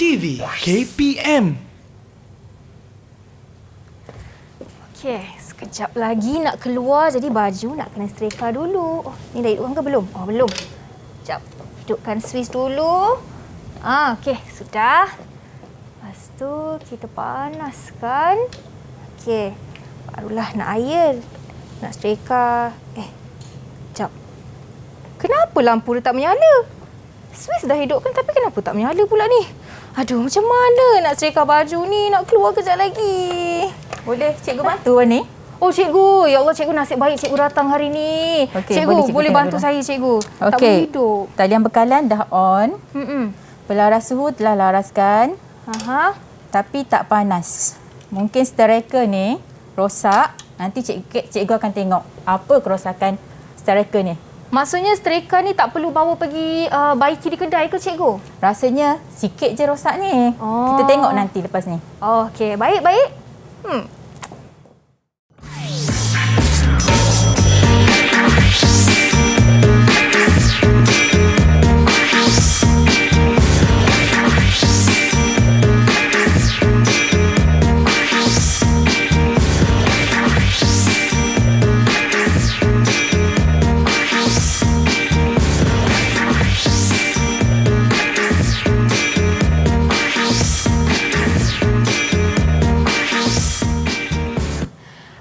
TV KPM. Okey, sekejap lagi nak keluar jadi baju nak kena setrika dulu. Oh, ni dah hidupkan ke belum? Oh, belum. Sekejap. Hidupkan Swiss dulu. Okey, sudah. Lepas tu kita panaskan. Okey. Barulah nak air. Nak setrika. Sekejap. Kenapa lampu dia tak menyala? Swiss dah hidupkan tapi kenapa tak menyala pula ni? Aduh, macam mana nak setrika baju ni? Nak keluar kejap lagi. Boleh cikgu bantu ni? Oh cikgu, ya Allah cikgu nasib baik cikgu datang hari ni. Okey, cikgu boleh tengok bantu dulu. saya cikgu. Tak Okey. boleh hidup. Talian bekalan dah on. Pelaras suhu telah laraskan Aha. tapi tak panas. Mungkin striker ni rosak. Nanti cikgu akan tengok apa kerosakan striker ni. Maksudnya setrika ni tak perlu bawa pergi baiki di kedai ke cikgu? Rasanya sikit je rosak ni. Oh. Kita tengok nanti lepas ni. Oh, okey, baik.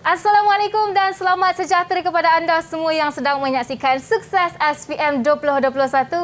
Assalamualaikum dan selamat sejahtera kepada anda semua yang sedang menyaksikan Sukses SPM 2021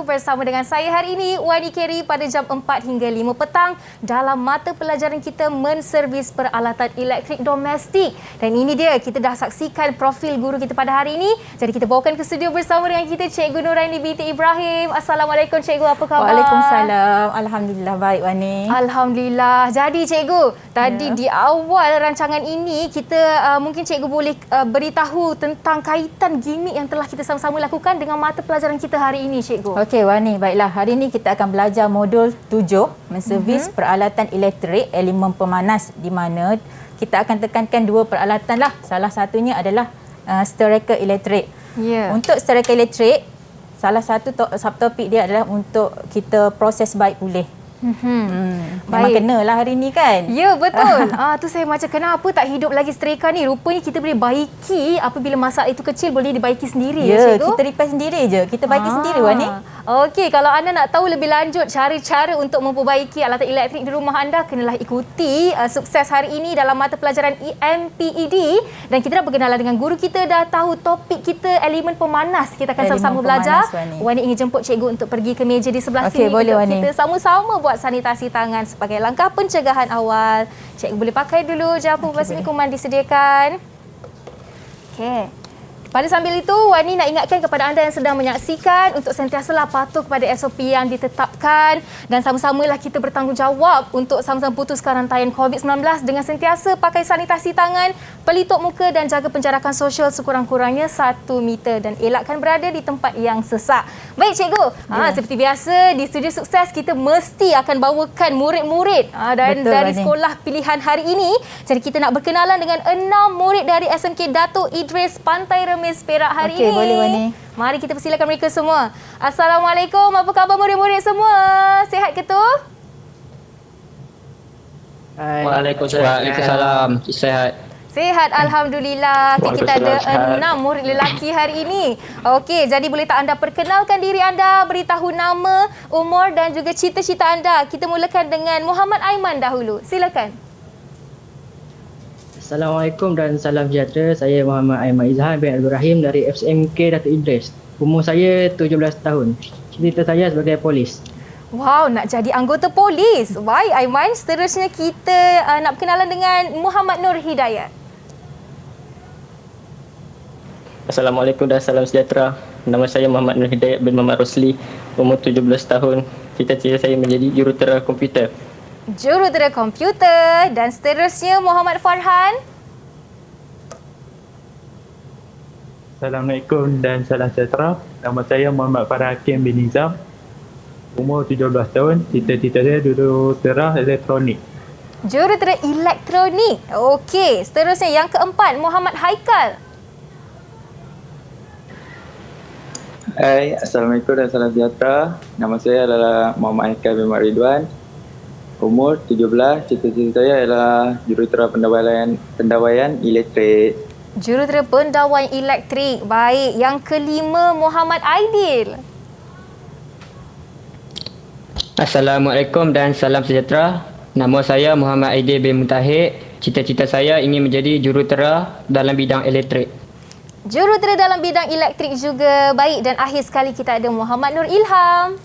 bersama dengan saya hari ini, Wani Kerry, pada jam 4 hingga 5 petang dalam mata pelajaran kita menservis peralatan elektrik domestik. Dan ini dia, kita dah saksikan profil guru kita pada hari ini. Jadi kita bawakan ke studio bersama dengan kita Cikgu Nuraini binti Ibrahim. Assalamualaikum Cikgu, apa khabar? Waalaikumsalam. Alhamdulillah baik Wani. Alhamdulillah. Jadi cikgu, tadi di awal rancangan ini kita mungkin cikgu boleh beritahu tentang kaitan gimmick yang telah kita sama-sama lakukan dengan mata pelajaran kita hari ini cikgu. Okey Wani, baiklah. Hari ini kita akan belajar modul 7 menservis peralatan elektrik elemen pemanas, di mana kita akan tekankan dua peralatan lah. Salah satunya adalah striker elektrik. Ya. Untuk striker elektrik, salah satu subtopik dia adalah untuk kita proses baik pulih. Memang kenalah hari ni kan? Ya, betul. Tu saya macam kenapa tak hidup lagi setrika ni? Rupanya kita boleh baiki apabila masalah itu kecil, boleh dibaiki sendiri Ya, cikgu. kita repair sendiri je. Kita baiki sendiri Wani. Okey, kalau anda nak tahu lebih lanjut cara-cara untuk memperbaiki alatan elektrik di rumah anda, kenalah ikuti Sukses hari ini dalam mata pelajaran EMPED. Dan kita dah berkenalan dengan guru kita, dah tahu topik kita elemen pemanas. Kita akan Elemen sama-sama belajar. pemanas, Wani ingin jemput cikgu untuk pergi ke meja di sebelah Okey, sini. boleh, untuk Wani. kita sama-sama buat sanitasi tangan sebagai langkah pencegahan awal. Cikgu boleh pakai dulu jamu pembasmi kuman disediakan. Okey. Pada sambil itu, Wani nak ingatkan kepada anda yang sedang menyaksikan untuk sentiasalah patuh kepada SOP yang ditetapkan dan sama-samalah kita bertanggungjawab untuk sama-sama putuskan rantaian COVID-19 dengan sentiasa pakai sanitasi tangan, pelitup muka dan jaga penjarakan sosial sekurang-kurangnya 1 meter dan elakkan berada di tempat yang sesak. Baik cikgu, seperti biasa di Studio Sukses kita mesti akan bawakan murid-murid dan Betul, dari Wani. sekolah pilihan hari ini. Jadi kita nak berkenalan dengan 6 murid dari SMK Dato' Idris Pantai Remis Perak hari Okey, ini. boleh, Wani. Mari kita persilakan mereka semua. Assalamualaikum. Apa khabar murid-murid semua? Sihat ke tu? Waalaikumsalam. Sihat. Sihat, Alhamdulillah. Okay, kita ada 6 murid lelaki hari ini. Okey, jadi boleh tak anda perkenalkan diri anda, beritahu nama, umur dan juga cita-cita anda. Kita mulakan dengan Muhammad Aiman dahulu. Silakan. Assalamualaikum dan salam sejahtera. Saya Muhammad Aiman Izhan bin Abdul Rahim dari SMK Dato' Idris. Umur saya 17 tahun. Cita saya sebagai polis. Wow, nak jadi anggota polis. Baik Aiman, seterusnya kita nak berkenalan dengan Muhammad Nur Hidayat. Assalamualaikum dan salam sejahtera. Nama saya Muhammad Nur Hidayat bin Muhammad Rosli. Umur 17 tahun. Cita-cita saya menjadi jurutera komputer. Jurutera komputer. Dan seterusnya Muhammad Farhan. Assalamualaikum dan salam sejahtera. Nama saya Muhammad Farah Hakim bin Nizam. Umur 17 tahun. Cita-cita saya jurutera elektronik. Jurutera elektronik. Okey, seterusnya yang keempat Muhammad Haikal. Hai, Assalamualaikum dan salam sejahtera. Nama saya adalah Muhammad Haikal bin Ridwan. Umur 17, cita-cita saya adalah jurutera pendawaian elektrik. Jurutera pendawaian elektrik. Baik. Yang kelima, Muhammad Aidil. Assalamualaikum dan salam sejahtera. Nama saya Muhammad Aidil bin Mutahid. Cita-cita saya ingin menjadi jurutera dalam bidang elektrik. Jurutera dalam bidang elektrik juga. Baik. Dan akhir sekali kita ada Muhammad Nur Ilham.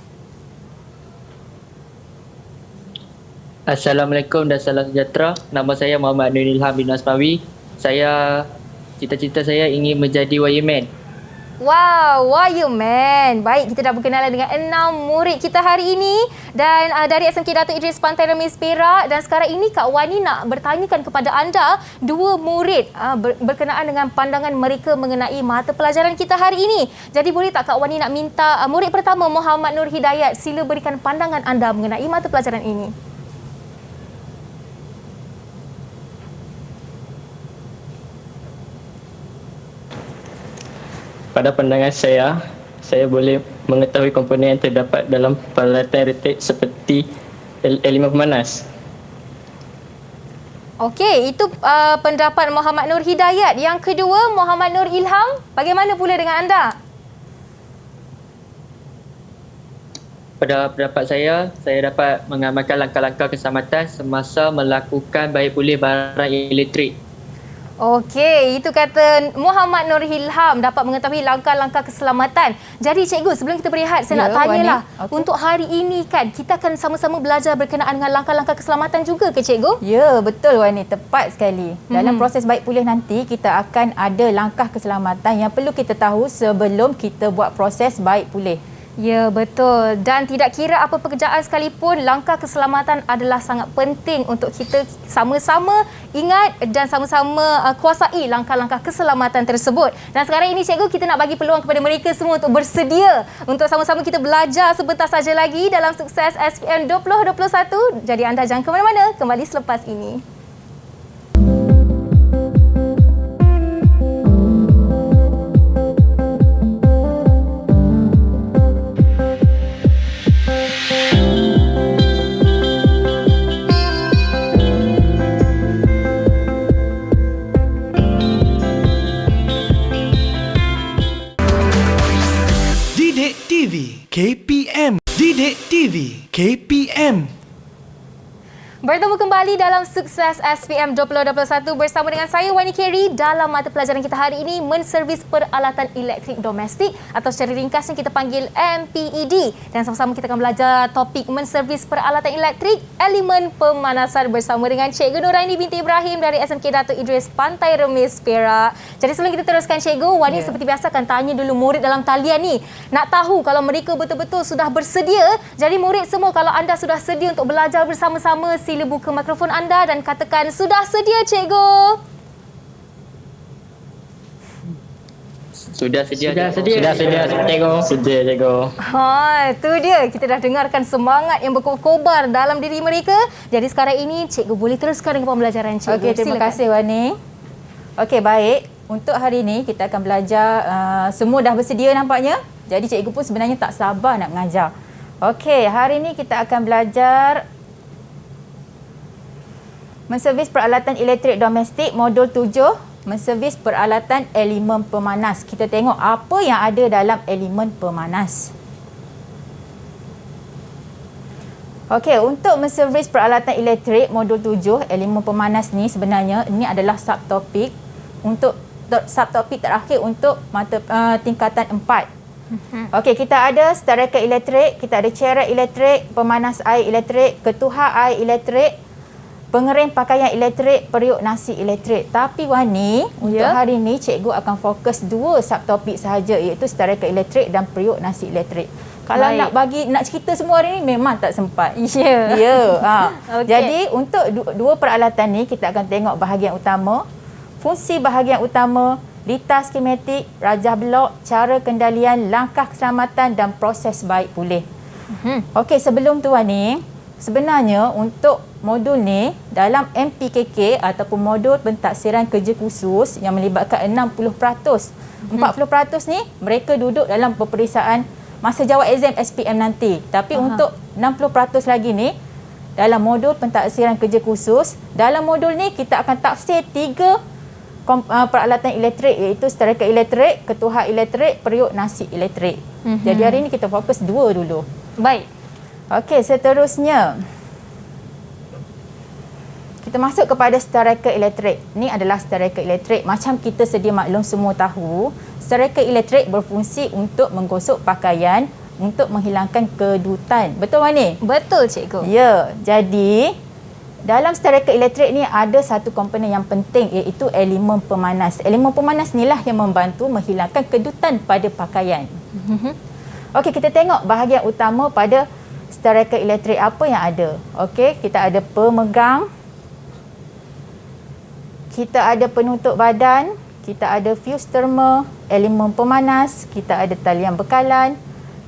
Assalamualaikum dan salam sejahtera. Nama saya Muhammad Nur Ilham bin Asmawi. Cita-cita saya ingin menjadi wireman. Wow, wireman. Baik, kita dah berkenalan dengan 6 murid kita hari ini. Dan dari SMK Datuk Idris Pantai Remis Perak. Dan sekarang ini Kak Wani nak bertanyakan kepada anda 2 murid berkenaan dengan pandangan mereka mengenai mata pelajaran kita hari ini. Jadi boleh tak Kak Wani nak minta murid pertama Muhammad Nur Hidayat, sila berikan pandangan anda mengenai mata pelajaran ini. Pada pandangan saya boleh mengetahui komponen yang terdapat dalam peralatan elektrik seperti elemen pemanas. Okey, itu pendapat Muhammad Nur Hidayat. Yang kedua, Muhammad Nur Ilham. Bagaimana pula dengan anda? Pada pendapat saya dapat mengamalkan langkah-langkah keselamatan semasa melakukan baik pulih barang elektrik. Okey, itu kata Muhammad Nur Ilham dapat mengetahui langkah-langkah keselamatan. Jadi cikgu, sebelum kita berehat, saya nak tanyalah. Okay. Untuk hari ini kan, kita akan sama-sama belajar berkenaan dengan langkah-langkah keselamatan juga ke cikgu? Ya, betul Wani. Tepat sekali. Dalam proses baik pulih nanti, kita akan ada langkah keselamatan yang perlu kita tahu sebelum kita buat proses baik pulih. Ya, betul. Dan tidak kira apa pekerjaan sekalipun, langkah keselamatan adalah sangat penting untuk kita sama-sama ingat dan sama-sama kuasai langkah-langkah keselamatan tersebut. Dan sekarang ini cikgu, kita nak bagi peluang kepada mereka semua untuk bersedia untuk sama-sama kita belajar sebentar saja lagi dalam Sukses SPM 2021. Jadi anda jangan ke mana-mana, kembali selepas ini. KPM. Didik TV KPM. Bertemu kembali dalam Sukses SPM 2021 bersama dengan saya Wani Kerry dalam mata pelajaran kita hari ini, menservis peralatan elektrik domestik atau secara ringkasnya kita panggil MPED. Dan sama-sama kita akan belajar topik menservis peralatan elektrik elemen pemanasan bersama dengan Cikgu Nuraini binti Ibrahim dari SMK Datuk Idris Pantai Remis Perak. Jadi sebelum kita teruskan Cikgu, Wani seperti biasa akan tanya dulu murid dalam talian ni. Nak tahu kalau mereka betul-betul sudah bersedia. Jadi murid semua, kalau anda sudah sedia untuk belajar bersama-sama, sila buka mikrofon anda dan katakan, sudah sedia cikgu? Sudah sedia cikgu. Sedia cikgu. Itu dia. Kita dah dengarkan semangat yang berkobar dalam diri mereka. Jadi sekarang ini cikgu boleh teruskan dengan pembelajaran cikgu. Okey, terima kasih Wani. Okey, baik. Untuk hari ini kita akan belajar, semua dah bersedia nampaknya. Jadi cikgu pun sebenarnya tak sabar nak mengajar. Okey, hari ini kita akan belajar menservis peralatan elektrik domestik modul 7, menservis peralatan elemen pemanas. Kita tengok apa yang ada dalam elemen pemanas. Okey, untuk menservis peralatan elektrik modul 7, elemen pemanas ni sebenarnya ini adalah subtopik untuk subtopik terakhir untuk mata tingkatan 4. Okey, kita ada stereka elektrik, kita ada cerek elektrik, pemanas air elektrik, ketuhar air elektrik, pengering pakaian elektrik, periuk nasi elektrik. Tapi Wani, untuk hari ini cikgu akan fokus 2 subtopik sahaja, iaitu stereka elektrik dan periuk nasi elektrik. Kalau nak cerita semua hari ini memang tak sempat. Okay. Jadi untuk 2 peralatan ni kita akan tengok bahagian utama, fungsi bahagian utama, detail skematik, rajah blok, cara kendalian, langkah keselamatan dan proses baik pulih. Okey, sebelum tu Wani, sebenarnya untuk modul ni dalam MPKK ataupun modul pentaksiran kerja khusus yang melibatkan 60%. 40% ni mereka duduk dalam peperiksaan masa jawab exam SPM nanti. Tapi untuk 60% lagi ni dalam modul pentaksiran kerja khusus. Dalam modul ni kita akan tafsir 3 peralatan elektrik, iaitu stereka elektrik, ketuhar elektrik, periuk nasi elektrik. Jadi hari ni kita fokus 2 dulu. Baik. Okey, seterusnya kita masuk kepada stereka elektrik. Ini adalah stereka elektrik. Macam kita sedia maklum semua tahu, stereka elektrik berfungsi untuk menggosok pakaian untuk menghilangkan kedutan. Betul Wani? Betul cikgu. Ya, jadi dalam stereka elektrik ni ada satu komponen yang penting, iaitu elemen pemanas. Elemen pemanas inilah yang membantu menghilangkan kedutan pada pakaian. Okey, kita tengok bahagian utama pada stereka elektrik apa yang ada. Okey, kita ada pemegang, kita ada penutup badan, kita ada fuse thermal, elemen pemanas, kita ada talian bekalan,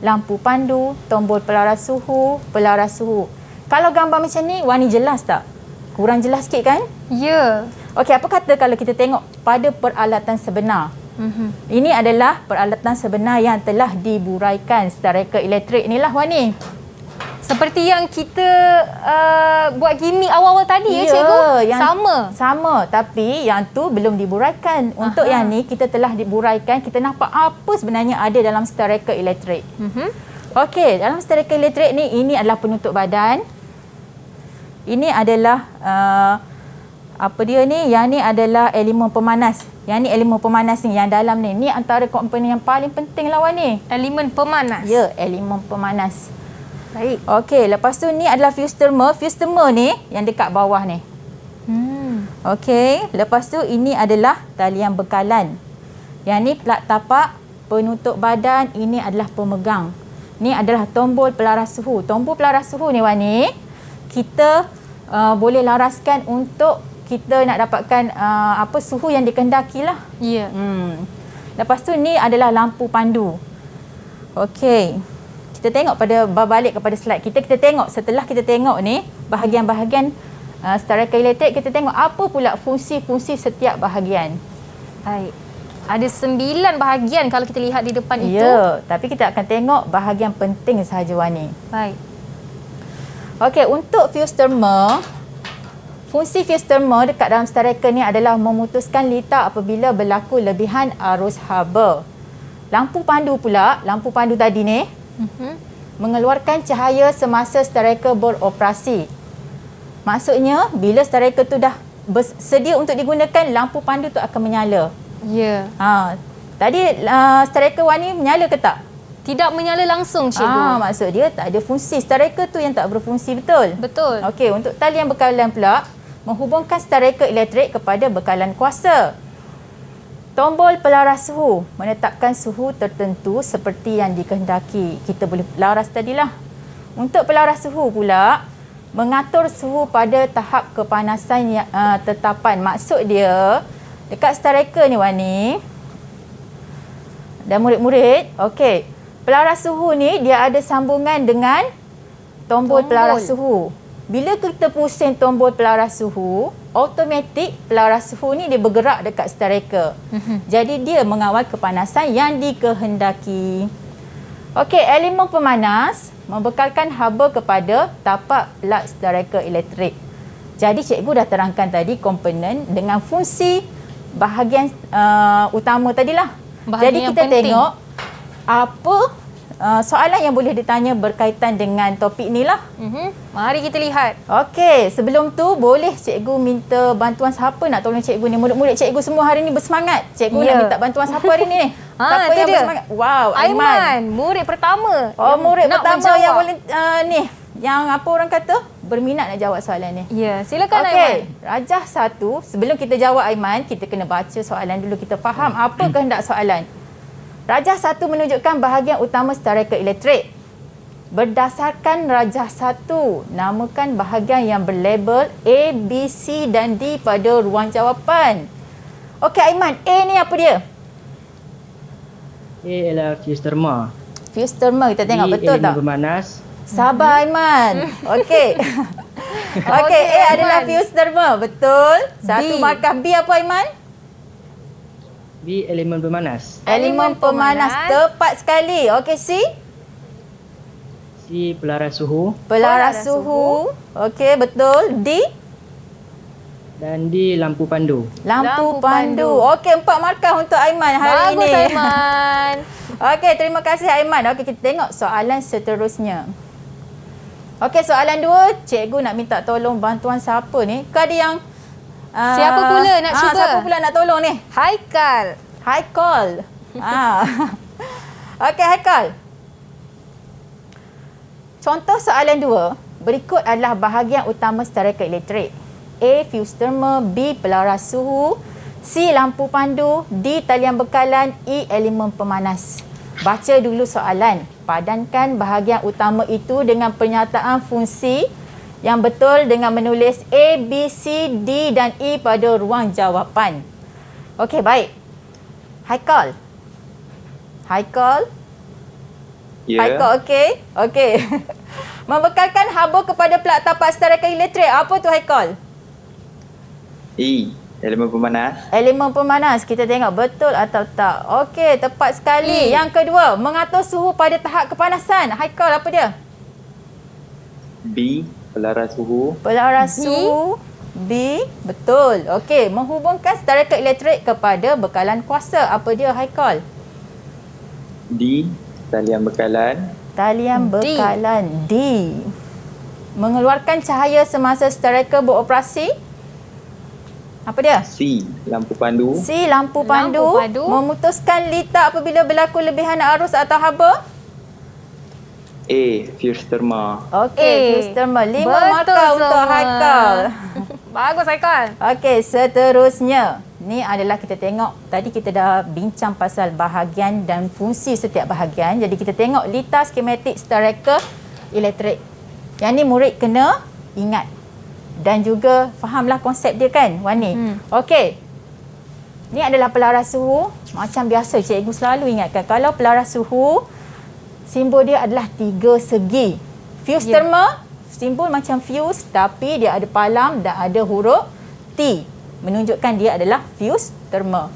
lampu pandu, tombol pelaras suhu, pelaras suhu. Kalau gambar macam ni, Wani jelas tak? Kurang jelas sikit kan? Ya. Okey, apa kata kalau kita tengok pada peralatan sebenar? Ini adalah peralatan sebenar yang telah diburaikan stereka elektrik inilah Wani. Seperti yang kita buat gimmick awal-awal tadi ya cikgu? Sama. Tapi yang tu belum diburaikan. Untuk yang ni kita telah diburaikan, kita nampak apa sebenarnya ada dalam stereka elektrik. Okey, dalam stereka elektrik ni, ini adalah penutup badan. Ini adalah apa dia ni? Yang ni adalah elemen pemanas. Yang ni elemen pemanas ni, yang dalam ni. Ni antara komponen yang paling penting lawan ni. Elemen pemanas. Ya, elemen pemanas. Baik. Okey, lepas tu ni adalah fuse thermal. Fuse thermal ni yang dekat bawah ni. Okey, lepas tu ini adalah talian bekalan. Yang ni plat tapak, penutup badan, ini adalah pemegang. Ni adalah tombol pelaras suhu. Tombol pelaras suhu ni Wani, kita boleh laraskan untuk kita nak dapatkan apa suhu yang dikehendaki lah. Ya. Lepas tu ni adalah lampu pandu. Okey. Kita tengok pada balik kepada slide kita tengok setelah kita tengok ni bahagian-bahagian stereka elektrik, kita tengok apa pula fungsi-fungsi setiap bahagian. Baik. Ada 9 bahagian kalau kita lihat di depan itu. Ya, tapi kita akan tengok bahagian penting sahaja Wani. Baik. Okey, untuk fuse thermal, fungsi fuse thermal dekat dalam stereka ni adalah memutuskan litar apabila berlaku lebihan arus haba. Lampu pandu pula, lampu pandu tadi ni mengeluarkan cahaya semasa stereka beroperasi. Maksudnya bila stereka tu dah bersedia untuk digunakan, lampu pandu tu akan menyala. Ya. Tadi stereka Wani menyala ke tak? Tidak menyala langsung cikgu. Maksud dia tak ada fungsi. Stereka tu yang tak berfungsi, betul? Betul. Okey, untuk talian bekalan pula menghubungkan stereka elektrik kepada bekalan kuasa. Tombol pelaras suhu menetapkan suhu tertentu seperti yang dikehendaki. Kita boleh laras tadilah. Untuk pelaras suhu pula mengatur suhu pada tahap kepanasan yang tetapan. Maksud dia dekat stereka ni Wani dan murid-murid, okey, pelaras suhu ni dia ada sambungan dengan tombol pelaras suhu. Bila kita pusing tombol pelaras suhu, automatik pelaras suhu ni dia bergerak dekat stereka. Jadi dia mengawal kepanasan yang dikehendaki. Okey, elemen pemanas membekalkan haba kepada tapak plat stereka elektrik. Jadi cikgu dah terangkan tadi komponen dengan fungsi bahagian utama tadilah. Jadi kita tengok apa soalan yang boleh ditanya berkaitan dengan topik ni lah. Mari kita lihat. Okey, sebelum tu boleh cikgu minta bantuan siapa nak tolong cikgu ni? Murid-murid cikgu semua hari ni bersemangat. Cikgu nak minta bantuan siapa hari ni? Siapa yang bersemangat? Wow, Aiman. Murid pertama. Murid pertama menjawab. yang boleh ni, yang apa orang kata? Berminat nak jawab soalan ni. Ya, silakan Aiman. Okey, Rajah 1, sebelum kita jawab Aiman, kita kena baca soalan dulu, kita faham apa kehendak soalan. Rajah 1 menunjukkan bahagian utama stereka elektrik. Berdasarkan rajah 1, namakan bahagian yang berlabel A, B, C dan D pada ruang jawapan. Okey Aiman, A ni apa dia? A adalah fuse thermal. Fuse thermal, kita tengok B, betul tak? elemen pemanas. Sabar Aiman. Okey. Okey, A adalah fuse thermal, betul. Satu markah. B apa Aiman? B elemen pemanas. Elemen pemanas, tepat sekali. Okey, C? C C. Pelaras suhu. Pelaras suhu. Okey, betul. D. Dan D. Lampu pandu. Lampu pandu. Okey, 4 markah untuk Aiman hari Bagus ini. Aiman. Okey, terima kasih Aiman. Okey, kita tengok soalan seterusnya. Okey, soalan 2. Cikgu nak minta tolong bantuan siapa ni? Kau ada yang... Siapa pula nak cuba? Siapa pula nak tolong ni? Haikal. Haikal. Okey, Haikal. Contoh soalan 2. Berikut adalah bahagian utama stereka elektrik. A. Fuse thermal. B. Pelaras suhu. C. Lampu pandu. D. Talian bekalan. E. Elemen pemanas. Baca dulu soalan. Padankan bahagian utama itu dengan pernyataan fungsi yang betul dengan menulis A, B, C, D dan E pada ruang jawapan. Okey, baik. Haikal. Haikal. Ya. Haikal, okey? Okey. Membekalkan haba kepada plug tapak stereka elektrik. Apa tu, Haikal? E. Elemen pemanas. Elemen pemanas. Kita tengok betul atau tak. Okey, tepat sekali. Yang kedua, mengatur suhu pada tahap kepanasan. Haikal, apa dia? B. Pelaras suhu. Pelaras suhu. B. Betul. Okey, menghubungkan stereka elektrik kepada bekalan kuasa. Apa dia, Haikal? D. Talian bekalan. Talian bekalan. D. Mengeluarkan cahaya semasa stereka beroperasi. Apa dia? C. Lampu pandu. C. Lampu pandu. Lampu pandu. Memutuskan litar apabila berlaku lebihan arus atau haba. A. Fuse thermal. Okey, fuse thermal. 5 Betul markah untuk semua. Haikal. Bagus Haikal. Okey, seterusnya. Ni adalah kita tengok. Tadi kita dah bincang pasal bahagian dan fungsi setiap bahagian. Jadi kita tengok litar skematik stereka elektrik. Yang ni murid kena ingat. Dan juga fahamlah konsep dia kan, Wani? Okey. Ni adalah pelaras suhu. Macam biasa cikgu selalu ingatkan. Kalau pelaras suhu, simbol dia adalah 3 segi. Fuse thermal, simbol macam fuse tapi dia ada palam dan ada huruf T. Menunjukkan dia adalah fuse thermal.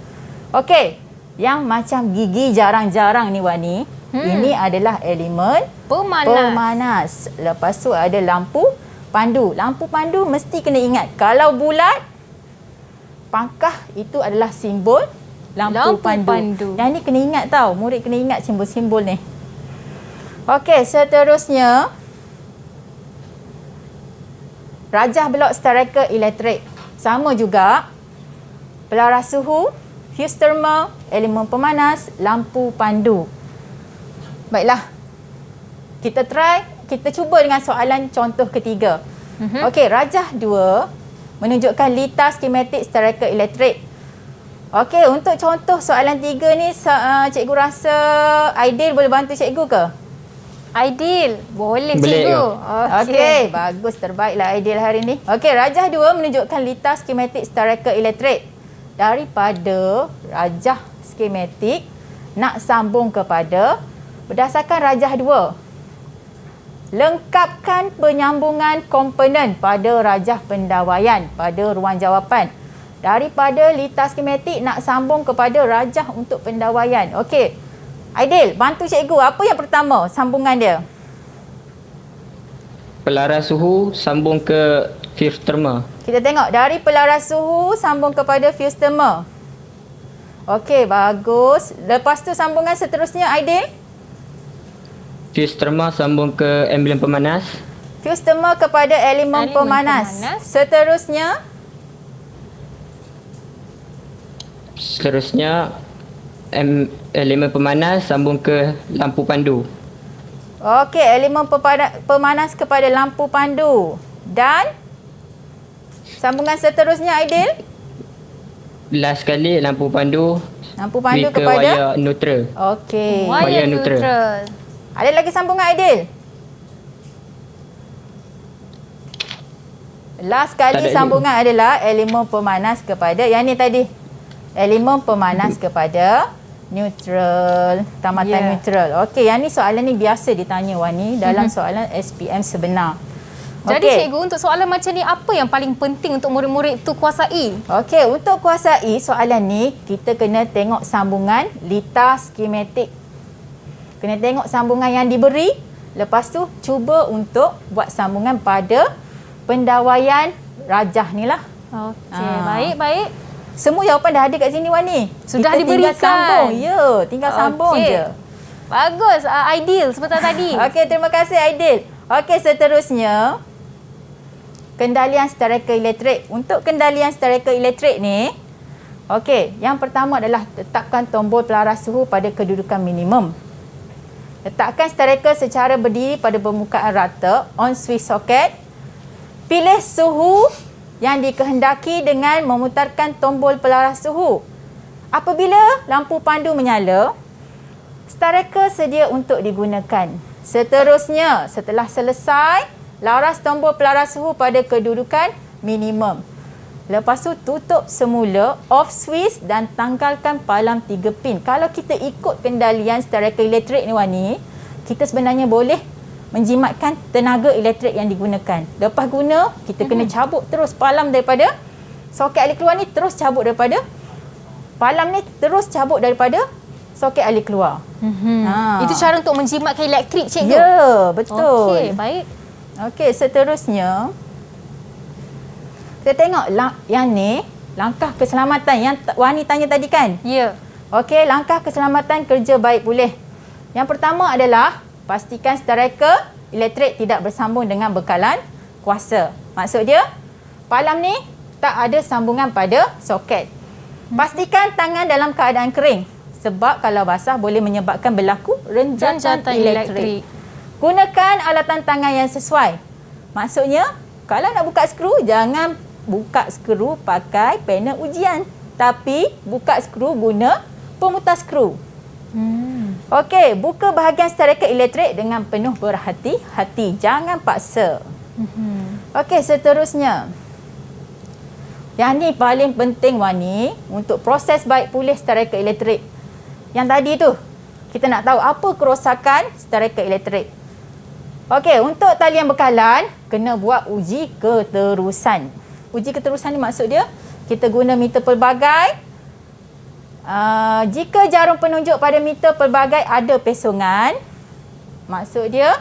Okey, yang macam gigi jarang-jarang ni Wani, ini adalah elemen pemanas. Lepas tu ada lampu pandu. Lampu pandu mesti kena ingat. Kalau bulat, pangkah itu adalah simbol lampu pandu. Yang ni kena ingat tau. Murid kena ingat simbol-simbol ni. Okey, seterusnya. Rajah blok stereka elektrik. Sama juga. Pelaras suhu, fuse thermal, elemen pemanas, lampu pandu. Baiklah. Kita cuba dengan soalan contoh ketiga. Okey, rajah 2 menunjukkan litar skematik stereka elektrik. Okey, untuk contoh soalan 3 ni, cikgu rasa Aidil boleh bantu cikgu ke? Aidil, boleh Boleh, cikgu. Okey, bagus, terbaiklah Aidil hari ni. Okey, rajah 2 menunjukkan litar skematik stereka elektrik. Daripada rajah skematik nak sambung kepada berdasarkan rajah 2. Lengkapkan penyambungan komponen pada rajah pendawaian pada ruang jawapan. Daripada litar skematik nak sambung kepada rajah untuk pendawaian. Okey. Aidil, bantu cikgu. Apa yang pertama sambungan dia? Pelaras suhu sambung ke fuse thermal. Kita tengok dari pelaras suhu sambung kepada fuse thermal. Okey, bagus. Lepas tu sambungan seterusnya Aidil? Fuse thermal sambung ke emblen pemanas. Fuse thermal kepada elemen pemanas. Seterusnya? Seterusnya elemen pemanas sambung ke lampu pandu. Okey, elemen pemanas kepada lampu pandu. Dan sambungan seterusnya Aidil? Last sekali lampu pandu. Lampu pandu ke kepada wayar neutral. Okey. Wayar neutral. Ada lagi sambungan Aidil? Last kali sambungan adalah elemen pemanas kepada yang ni tadi. Elemen pemanas kepada neutral, tamatan neutral. Okey, yang ni soalan ni biasa ditanya Wani dalam soalan SPM sebenar. Jadi cikgu, untuk soalan macam ni apa yang paling penting untuk murid-murid tu kuasai? Okey, untuk kuasai soalan ni kita kena tengok sambungan litar skematik. Kena tengok sambungan yang diberi Lepas tu cuba untuk buat sambungan pada pendawaian rajah ni lah. Okey, baik. Semua jawapan dah ada kat sini Wani. Sudah Kita diberikan. Tinggal sambung. Ya, tinggal sambung Okey. je. Bagus, Aidil seperti tadi. Okey, terima kasih Aidil. Okey, seterusnya kendalian stereka elektrik. Untuk kendalian stereka elektrik ni, okey, yang pertama adalah tetapkan tombol pelaras suhu pada kedudukan minimum. Letakkan stereka secara berdiri pada permukaan rata, on switch socket. Pilih suhu yang dikehendaki dengan memutarkan tombol pelaras suhu. Apabila lampu pandu menyala, stereka sedia untuk digunakan. Seterusnya, setelah selesai, laras tombol pelaras suhu pada kedudukan minimum. Lepas tu tutup semula, off switch dan tanggalkan palang 3 pin. Kalau kita ikut kendalian stereka elektrik ni Wani, kita sebenarnya boleh menjimatkan tenaga elektrik yang digunakan. Lepas guna, kita kena cabut terus palang daripada soket alih keluar ni, terus cabut daripada palang ni, terus cabut daripada soket alih keluar. Itu cara untuk menjimatkan elektrik, cikgu? Ya, betul. Okey, baik. Okey, seterusnya kita tengok yang ni, langkah keselamatan yang Wani tanya tadi kan? Ya. Okey, langkah keselamatan kerja baik pulih. Yang pertama adalah pastikan stereka elektrik tidak bersambung dengan bekalan kuasa. Maksud dia, palang ni tak ada sambungan pada soket. Pastikan tangan dalam keadaan kering. Sebab kalau basah boleh menyebabkan berlaku renjatan elektrik. Gunakan alatan tangan yang sesuai. Maksudnya, kalau nak buka skru, jangan buka skru pakai panel ujian. Tapi, buka skru guna pemutar skru. Okey, buka bahagian stereka elektrik dengan penuh berhati-hati. Jangan paksa. Okey, seterusnya. Yang ni paling penting Wani untuk proses baik pulih stereka elektrik. Yang tadi tu, kita nak tahu apa kerosakan stereka elektrik. Okey, untuk talian bekalan, kena buat uji keterusan. Uji keterusan ni maksud dia, kita guna meter pelbagai. Jika jarum penunjuk pada meter pelbagai ada pesongan, maksud dia,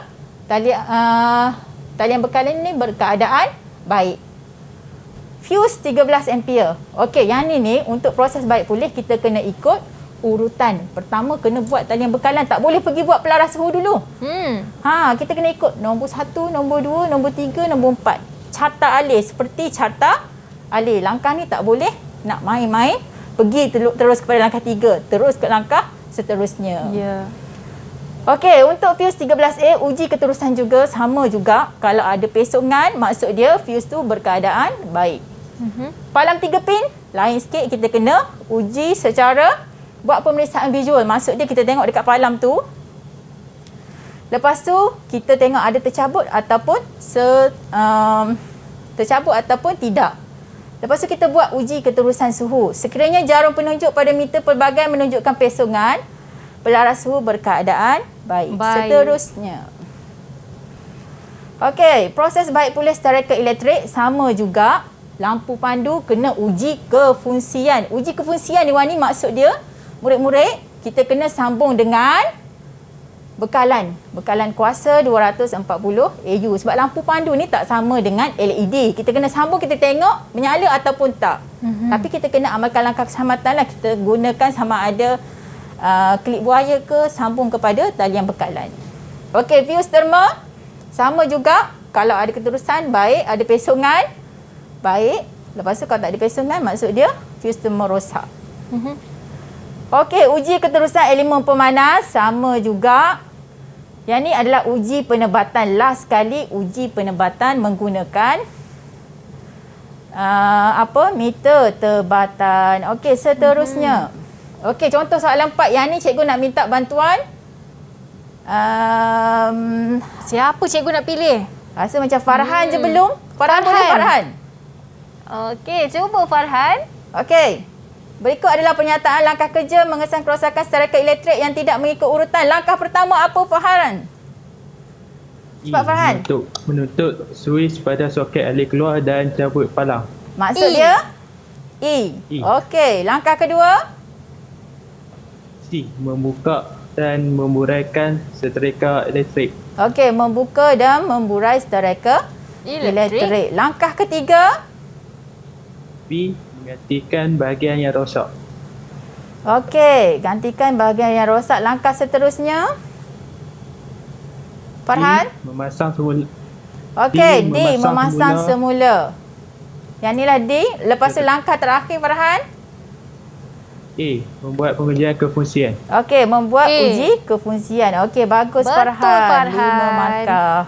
talian bekalan ni berkeadaan baik. Fuse 13 ampere. Okey, yang ni untuk proses baik pulih kita kena ikut urutan. Pertama kena buat talian bekalan, tak boleh pergi buat pelaras suhu dulu. Kita kena ikut nombor 1, nombor 2, nombor 3, nombor 4. Carta alih seperti carta alih. Langkah ni tak boleh nak main-main, pergi terus kepada langkah 3, terus ke langkah seterusnya. Ya. Okey, untuk fuse 13A uji keterusan juga sama juga. Kalau ada pesongan, maksud dia fuse tu berkeadaan baik. Palang 3 pin, lain sikit, kita kena uji secara buat pemeriksaan visual. Maksud dia kita tengok dekat palang tu. Lepas tu kita tengok ada tercabut ataupun tercabut ataupun tidak. Lepas tu kita buat uji keterusan suhu. Sekiranya jarum penunjuk pada meter pelbagai menunjukkan pesongan, pelaras suhu berkeadaan baik. Seterusnya. Okey, proses baik pulih stereka elektrik sama juga. Lampu pandu kena uji kefungsian. Uji kefungsian ni Wani maksud dia, murid-murid kita kena sambung dengan bekalan kuasa 240 AU. Sebab lampu pandu ni tak sama dengan LED. Kita kena sambung, kita tengok menyala ataupun tak. Tapi kita kena amalkan langkah keselamatan lah. Kita gunakan sama ada klip buaya ke, sambung kepada talian bekalan. Okey, fuse terma sama juga. Kalau ada keterusan baik, ada pesongan baik. Lepas tu kalau tak ada pesongan, maksud dia fuse terma rosak. Okey, uji keterusan elemen pemanas sama juga. Yang ni adalah uji penebatan. Last sekali uji penebatan menggunakan meter tebatan. Okey, seterusnya. Okey, contoh soalan 4. Yang ni cikgu nak minta bantuan. Siapa cikgu nak pilih? Rasa macam Farhan je belum? Farhan. Okey, cuba Farhan. Okey. Berikut adalah pernyataan langkah kerja mengesan kerosakan stereka elektrik yang tidak mengikut urutan. Langkah pertama apa Farhan? Cepat Farhan. Menutup switch pada soket alih keluar dan cabut palang. Maksud dia? E. Okey, langkah kedua? C. Membuka dan memuraikan setrika elektrik. Okey, membuka dan memburai setrika elektrik. Langkah ketiga. B. Menggantikan bahagian yang rosak. Okey, gantikan bahagian yang rosak. Langkah seterusnya. Farhan? D. Memasang semula. Okey, D. memasang Memasang semula. Yang inilah D. Lepas tu langkah terakhir, Farhan. A. Membuat pengujian kefungsian. Okey, membuat A. uji kefungsian. Okey, bagus Betul, Farhan. Farhan. 5 markah.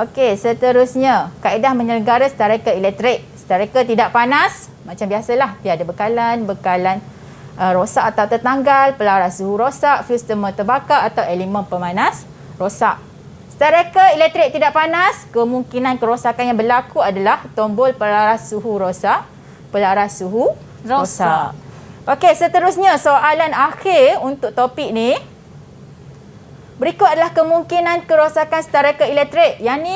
Okey, seterusnya. Kaedah menyelenggara setrika elektrik. Setrika tidak panas. Macam biasalah. Tiada bekalan rosak atau tertanggal, pelaras suhu rosak, fuse termo terbakar atau elemen pemanas rosak. Setrika elektrik tidak panas, kemungkinan kerosakan yang berlaku adalah tombol pelaras suhu rosak, rosak. Okey, seterusnya soalan akhir untuk topik ni. Berikut adalah kemungkinan kerosakan setrika elektrik. Yang ni,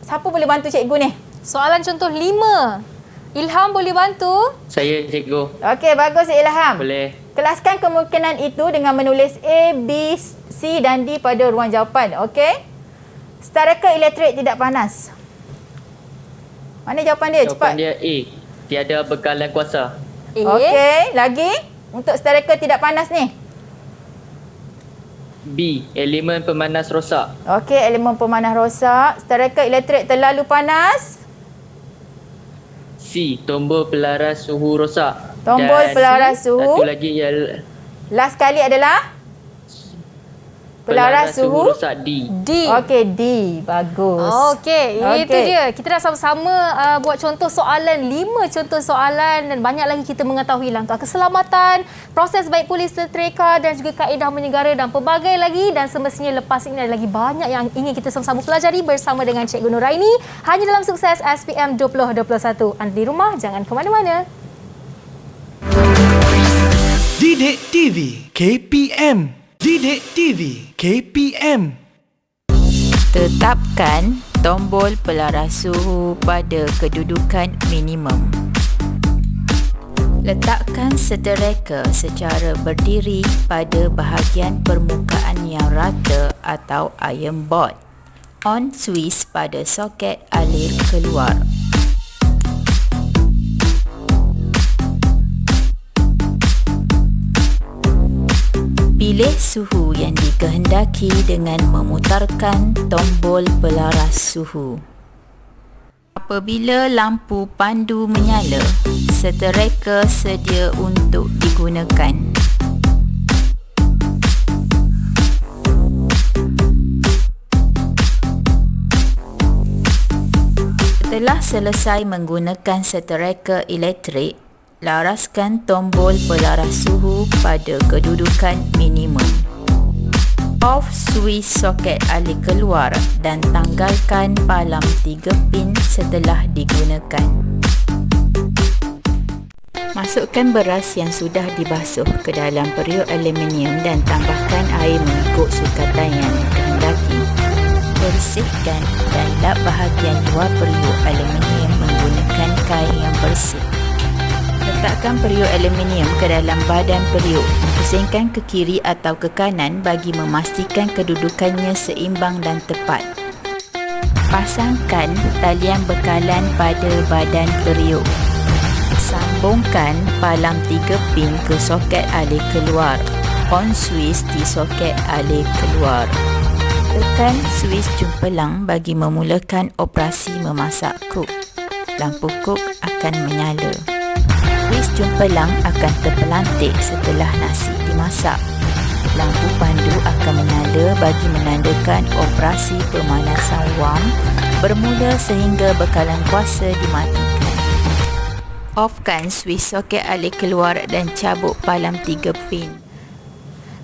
siapa boleh bantu cikgu ni? Soalan contoh 5. Ilham boleh bantu? Saya cikgu. Okey, bagus Ilham. Boleh. Kelaskan kemungkinan itu dengan menulis A, B, C dan D pada ruang jawapan. Okey? Setrika elektrik tidak panas. Mana jawapan dia? Cepat. Jawapan dia A. Tiada bekalan kuasa. A. Okey, lagi? Untuk setrika tidak panas ni. B. Elemen pemanas rosak. Okey, elemen pemanas rosak. Setrika elektrik terlalu panas. C. Tombol pelaras suhu rosak. Tombol pelaras suhu. Satu lagi ialah Last kali adalah pelaras suhu rosak D. D. Okey, D. Bagus. Okey, itu dia. Kita dah sama-sama buat contoh soalan, 5 contoh soalan dan banyak lagi kita mengetahui langkah keselamatan, proses baik pulih setrika dan juga kaedah menyelenggara dan pelbagai lagi, dan semestinya lepas ini ada lagi banyak yang ingin kita sama-sama pelajari bersama dengan Cikgu Nuraini hanya dalam Sukses SPM 2021. Anda di rumah jangan ke mana-mana. Didik TV KPM. Didik TV KPM. Tetapkan tombol pelaras suhu pada kedudukan minimum. Letakkan setrika secara berdiri pada bahagian permukaan yang rata atau iron board. On switch pada soket alir keluar. Pilih suhu yang dikehendaki dengan memutarkan tombol pelaras suhu. Apabila lampu pandu menyala, setrika sedia untuk digunakan. Setelah selesai menggunakan setrika elektrik, laraskan tombol pelaras suhu pada kedudukan minimum. Off switch soket alir keluar dan tanggalkan palang 3 pin setelah digunakan. Masukkan beras yang sudah dibasuh ke dalam periuk aluminium dan tambahkan air mengikut sukatan yang dikehendaki. Bersihkan dan lap bahagian luar periuk aluminium menggunakan kain yang bersih. Letakkan periuk aluminium ke dalam badan periuk. Pusingkan ke kiri atau ke kanan bagi memastikan kedudukannya seimbang dan tepat. Pasangkan talian bekalan pada badan periuk. Sambungkan palang 3 pin ke soket alir keluar. On switch di soket alir keluar. Tekan switch jumpelang bagi memulakan operasi memasak kuk. Lampu kuk akan menyala. Switch jumpelang akan terpelantik setelah nasi dimasak. Lampu pandu akan menyala bagi menandakan operasi pemanasan wam bermula sehingga bekalan kuasa dimatikan. Offkan switch soket alir keluar dan cabut palang 3 pin.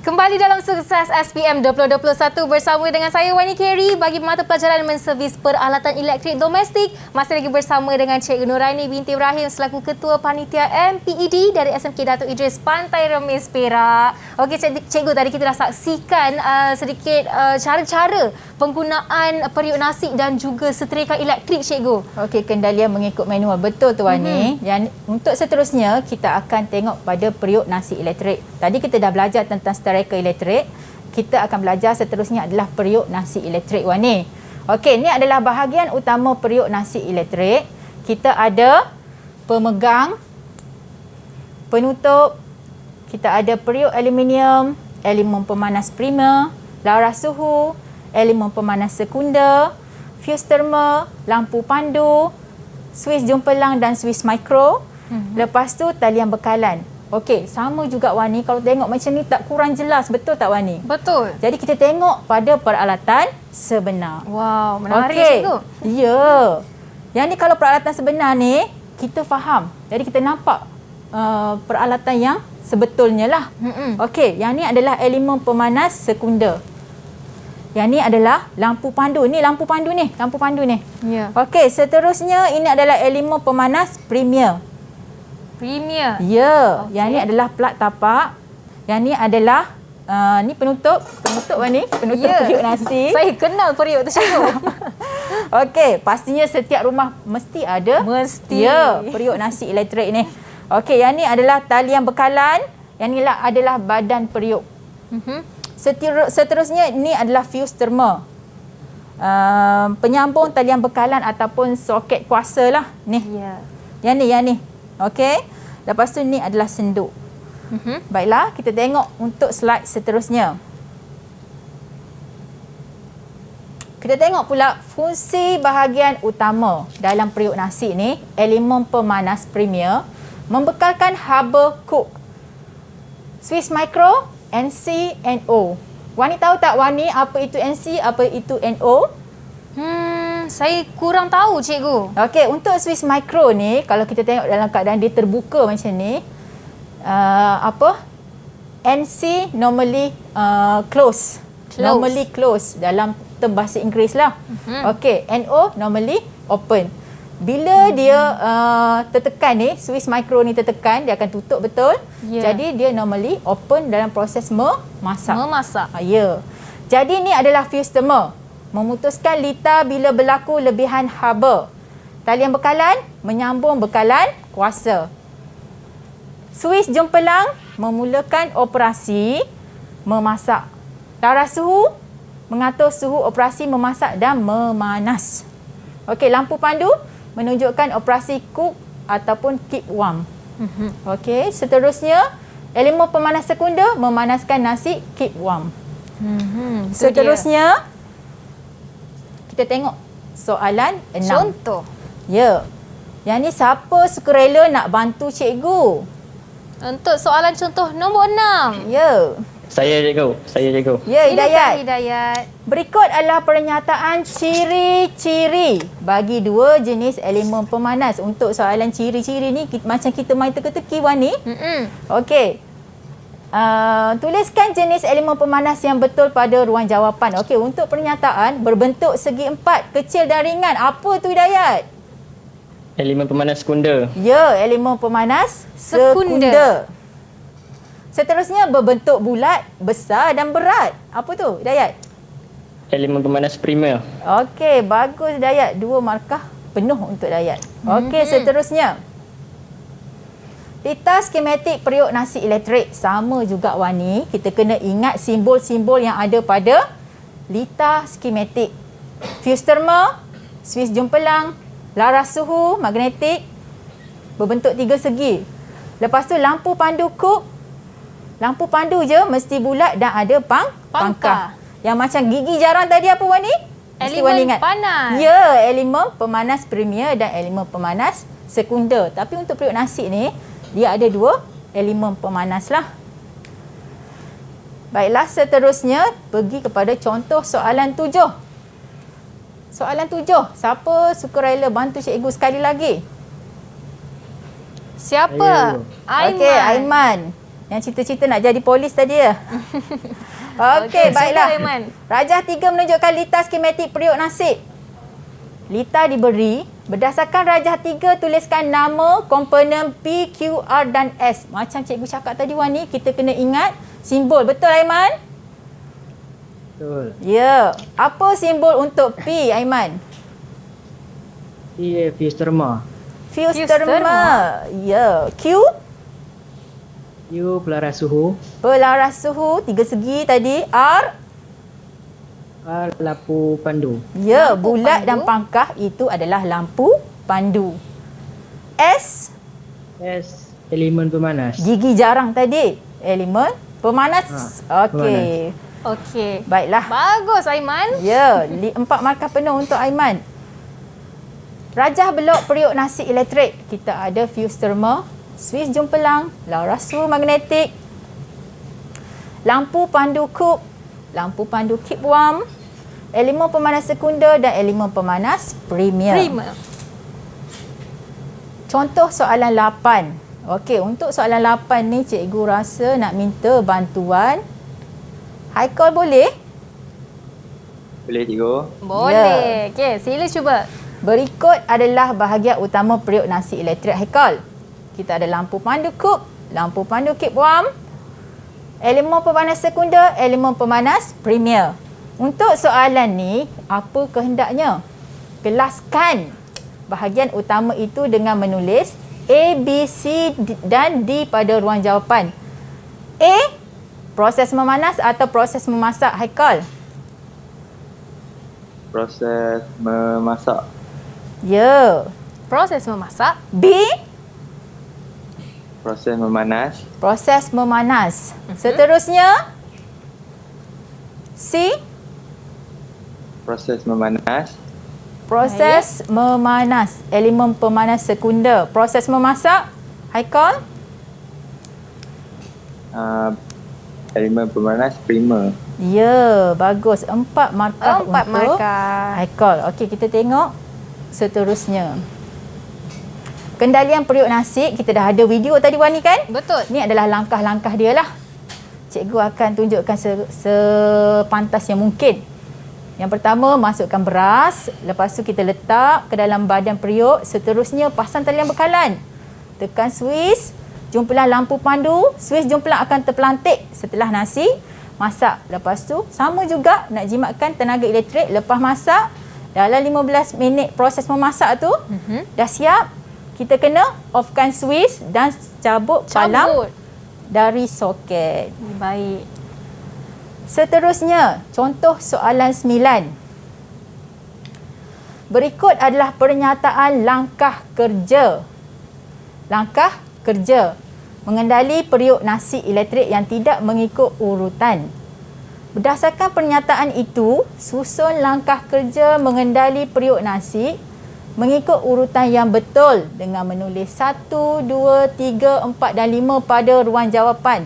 Kembali dalam Sukses SPM 2021 bersama dengan saya Wani Kerry bagi mata pelajaran menservis peralatan elektrik domestik. Masih lagi bersama dengan Cikgu Nuraini binti Ibrahim selaku Ketua Panitia MPED dari SMK Datuk Idris Pantai Remis Perak. Okey, cikgu tadi kita dah saksikan sedikit cara-cara penggunaan periuk nasi dan juga setrika elektrik, cikgu. Okey, kendalian mengikut manual. Betul tu Wani. Yang untuk seterusnya kita akan tengok pada periuk nasi elektrik. Tadi kita dah belajar tentang setrika elektrik. Kita akan belajar seterusnya adalah periuk nasi elektrik, Wani. Okey, ini adalah bahagian utama periuk nasi elektrik. Kita ada pemegang, penutup, kita ada periuk aluminium, elemen pemanas primer, laras suhu, elemen pemanas sekunder, fuse thermal, lampu pandu, suis jumpelang dan suis mikro. Lepas tu talian bekalan. Okey, sama juga Wani. Kalau tengok macam ni tak kurang jelas, betul tak Wani? Betul. Jadi kita tengok pada peralatan sebenar. Wow, menarik, Okey. cikgu. Ya. Yang ni kalau peralatan sebenar ni kita faham. Jadi kita nampak peralatan yang sebetulnya lah. Okey, yang ni adalah elemen pemanas sekunder. Yang ni adalah lampu pandu. Ni lampu pandu ni, lampu pandu ni. Ya. Okey, seterusnya ini adalah elemen pemanas premier. Premier. Ya, Okey. yang ni adalah plat tapak. Yang ni adalah ni penutup Wani, penutup periuk nasi. Saya kenal periuk tu, cikgu. Okey, pastinya setiap rumah mesti ada. Mesti. Ya, periuk nasi elektrik ni. Okey, yang ni adalah talian bekalan. Yang ni adalah badan periuk. Seterusnya ni adalah fuse thermal. Penyambung talian bekalan ataupun soket kuasa lah. Ni. Ya. Yang ni. Okey. Lepas tu ni adalah senduk. Baiklah, kita tengok untuk slide seterusnya. Kita tengok pula fungsi bahagian utama dalam periuk nasi ni, elemen pemanas premier, membekalkan haba cook. Swiss Micro, NC, NO. Wani tahu tak Wani apa itu NC, apa itu NO? Saya kurang tahu, cikgu. Okey, untuk Swiss Micro ni, kalau kita tengok dalam keadaan dia terbuka macam ni, NC normally close. Normally close dalam term bahasa Inggeris lah. Okey, NO normally open. Bila dia tertekan ni, Swiss Micro ni tertekan, dia akan tutup betul. Jadi dia normally open dalam proses memasak. Ya. Jadi ni adalah fuse thermal. Memutuskan litar bila berlaku lebihan haba. Talian bekalan menyambung bekalan kuasa. Suis jempelang memulakan operasi memasak. Laras suhu mengatur suhu operasi memasak dan memanas. Okey, lampu pandu menunjukkan operasi cook ataupun keep warm. Okey, seterusnya elemen pemanas sekunder memanaskan nasi keep warm. Seterusnya kita tengok soalan 6. Contoh. Ya. Yang ni siapa sukarela nak bantu cikgu? Untuk soalan contoh nombor 6. Ya. Saya cikgu. Ya, Hidayat. Hidayat. Berikut adalah pernyataan ciri-ciri bagi dua jenis elemen pemanas. Untuk soalan ciri-ciri ni macam kita main teka-teki Wani. Okey. Tuliskan jenis elemen pemanas yang betul pada ruang jawapan. Okey, untuk pernyataan berbentuk segi empat, kecil dan ringan. Apa tu Hidayat? Elemen pemanas sekunder. Ya, elemen pemanas sekunder. Seterusnya berbentuk bulat, besar dan berat. Apa tu Hidayat? Elemen pemanas primer. Okey, bagus Hidayat. 2 markah penuh untuk Hidayat. Okey, seterusnya. Litar skematik periuk nasi elektrik. Sama juga Wani. Kita kena ingat simbol-simbol yang ada pada litar skematik. Fuse thermal, suis jempelang, laras suhu, magnetik, berbentuk 3 segi. Lepas tu lampu pandu cook. Lampu pandu je mesti bulat dan ada pangkah. Yang macam gigi jarang tadi apa Wani? Mesti Wani Elemen ingat. panas. Ya, elemen pemanas premier dan elemen pemanas sekunder. Tapi untuk periuk nasi ni, dia ada 2 elemen pemanas lah. Baiklah, seterusnya pergi kepada contoh soalan 7. Soalan 7. Siapa sukarela bantu cikgu sekali lagi? Siapa? Aiman. Okey, Aiman. Yang cita-cita nak jadi polis tadi ya. Okey, baiklah. Aiman. Rajah 3 menunjukkan litar skematik periuk nasi. Litar diberi, berdasarkan rajah 3 tuliskan nama komponen P, Q, R dan S. Macam cikgu cakap tadi Wani, kita kena ingat simbol. Betul Aiman? Betul. Ya. Apa simbol untuk P Aiman? P fuse therma. Fuse Fuse therma. therma. Ya. Q U pelaras suhu. pelaras suhu 3 segi tadi. R R lampu pandu. ya, Lampu bulat pandu. dan pangkah itu adalah lampu pandu. S S elemen pemanas. gigi jarang tadi. Elemen pemanas. Okey. Okey. Baiklah. Bagus Aiman. Ya, 4 markah penuh untuk Aiman. Rajah belok periuk nasi elektrik. Kita ada fuse therma, suis jumpelang, laras suhu magnetik, lampu pandu kub, lampu pandu keep warm, elemen pemanas sekunder dan elemen pemanas premier. Prima. Contoh soalan 8. Okey, untuk soalan 8 ni cikgu rasa nak minta bantuan. Haikal boleh? Boleh cikgu. Boleh. Okey, sila cuba. Berikut adalah bahagian utama periuk nasi elektrik Haikal. Kita ada lampu pandu kub, lampu pandu keep warm, elemen pemanas sekunder, elemen pemanas premier. Untuk soalan ni, apa kehendaknya? Kelaskan bahagian utama itu dengan menulis A, B, C dan D pada ruang jawapan. A, proses memanas atau proses memasak Haikal? Proses memasak. Ya. Proses memasak. B, Proses memanas. proses memanas. Seterusnya, C, Proses memanas. proses memanas. Elemen pemanas sekunder. Proses memasak, Haikal? Elemen pemanas primer. Ya, bagus. 4 markah 4 untuk markah. Haikal. Okey, kita tengok seterusnya. Kendalian periuk nasi, kita dah ada video tadi Wani kan? Betul. Ni adalah langkah-langkah dia lah. Cikgu akan tunjukkan sepantas yang mungkin. Yang pertama, masukkan beras. Lepas tu kita letak ke dalam badan periuk. Seterusnya, pasang talian bekalan. Tekan suis. Jumpelah lampu pandu. Suis jumpelah akan terpelantik setelah nasi masak. Lepas tu, sama juga nak jimatkan tenaga elektrik. Lepas masak, dalam 15 minit proses memasak tu, dah siap. Kita kena offkan suis dan cabut palang dari soket. Baik. Seterusnya, contoh soalan 9. Berikut adalah pernyataan langkah kerja. Langkah kerja. Mengendali periuk nasi elektrik yang tidak mengikut urutan. Berdasarkan pernyataan itu, susun langkah kerja mengendali periuk nasi mengikut urutan yang betul dengan menulis 1, 2, 3, 4 dan 5 pada ruang jawapan.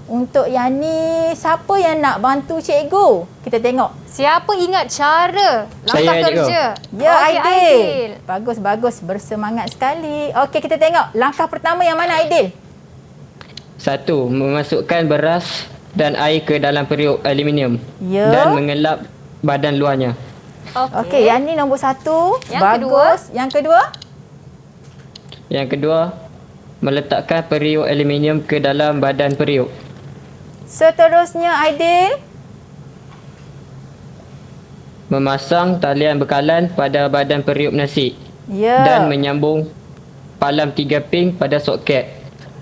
Untuk yang ni, siapa yang nak bantu cikgu? Kita tengok. Siapa ingat cara langkah Saya, cikgu. kerja? Ya, Okey, Aidil. Bagus, bagus. Bersemangat sekali. Okey, kita tengok. Langkah pertama yang mana, Aidil? 1. Memasukkan beras dan air ke dalam periuk aluminium Ya. dan mengelap badan luarnya. Okey, yang ni nombor 1. Yang Bagus. Yang kedua? Yang kedua, meletakkan periuk aluminium ke dalam badan periuk. Seterusnya, Aidil. Memasang talian bekalan pada badan periuk nasi Ya. dan menyambung palam 3 pin pada soket.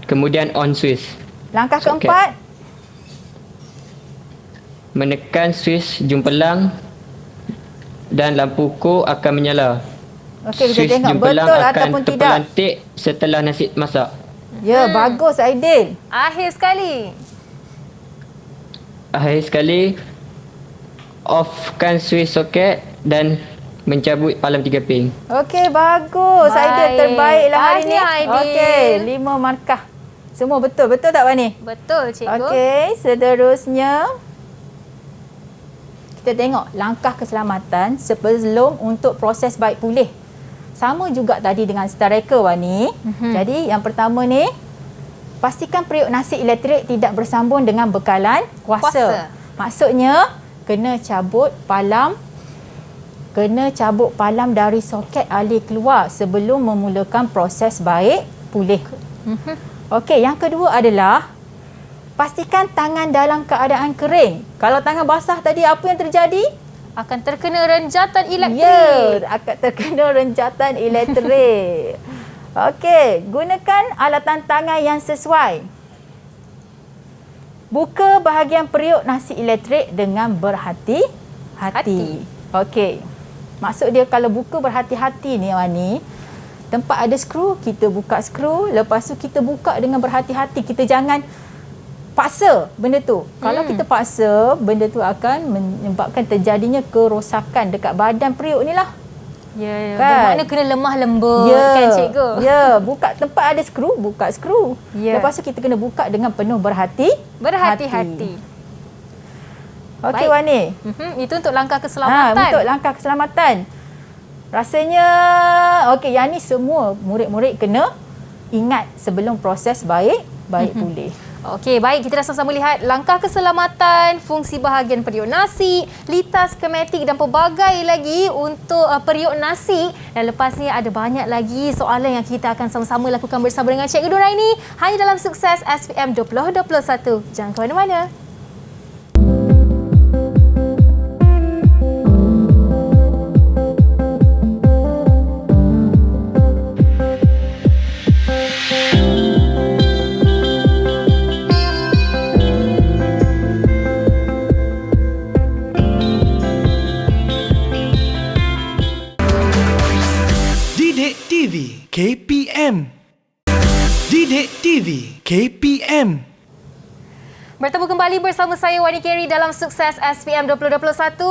Kemudian on switch. Langkah Soket. keempat. Menekan switch jumpelang dan lampu ko akan menyala. Okey, kita Switch tengok jumpelang betul akan ataupun tidak. terpelantik setelah nasi masak. Ya, bagus, Aidil. Akhir sekali. Akhir sekali, offkan switch soket dan mencabut palam 3 pin. Okey, bagus. Baik. Aidil terbaiklah hari ni. Tahniah, Aidil. Okey, 5 markah. Semua betul. Betul tak, Wani? Betul, cikgu. Okey, seterusnya kita tengok langkah keselamatan sebelum untuk proses baik pulih. Sama juga tadi dengan striker Wani. Jadi yang pertama ni, pastikan periuk nasi elektrik tidak bersambung dengan bekalan kuasa. Maksudnya kena cabut palam dari soket alih keluar sebelum memulakan proses baik pulih. Okey, yang kedua adalah pastikan tangan dalam keadaan kering. Kalau tangan basah tadi, apa yang terjadi? Akan terkena renjatan elektrik. Ya, akan terkena renjatan elektrik. Okey, gunakan alatan tangan yang sesuai. Buka bahagian periuk nasi elektrik dengan berhati-hati. Okey. Maksud dia kalau buka berhati-hati ni Wani, tempat ada skru, kita buka skru, lepas tu kita buka dengan berhati-hati. Kita jangan paksa benda tu. Kalau kita paksa, benda tu akan menyebabkan terjadinya kerosakan dekat badan periuk ni lah. Ya, Kan? bermakna kena lemah lembut kan cikgu? Ya, buka tempat ada skru, buka skru. Ya. Lepas tu kita kena buka dengan penuh Berhati-hati. Okey Baik. Wani. Itu untuk langkah keselamatan. Untuk langkah keselamatan. Rasanya okey, yang ni semua murid-murid kena ingat sebelum proses baik pulih. Okey, baik. Kita dah sama-sama lihat langkah keselamatan, fungsi bahagian periuk nasi, litas skematik dan pelbagai lagi untuk periuk nasi. Dan lepas ni ada banyak lagi soalan yang kita akan sama-sama lakukan bersama dengan Cikgu Nuraini hanya dalam Sukses SPM 2021. Jangan ke mana-mana. Didik TV KPM. Didik TV KPM. Bertemu kembali bersama saya Wani Kerry dalam Sukses SPM 2021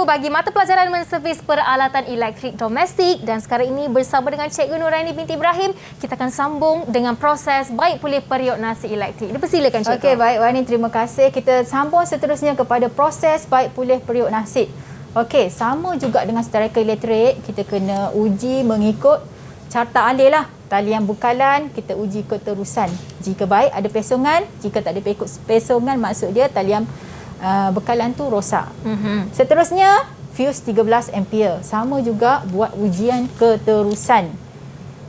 bagi mata pelajaran menservis peralatan elektrik domestik, dan sekarang ini bersama dengan Cikgu Nuraini binti Ibrahim kita akan sambung dengan proses baik pulih periuk nasi elektrik. Dipersilakan Cikgu. Okey, baik Wani, terima kasih. Kita sambung seterusnya kepada proses baik pulih periuk nasi. Okey, sama juga dengan striker elektrik, kita kena uji mengikut carta alih lah. Talian bukalan, kita uji keterusan. Jika baik, ada pesongan. Jika tak ada pesongan, maksud dia talian bekalan tu rosak. Seterusnya, fuse 13 ampere. Sama juga buat ujian keterusan.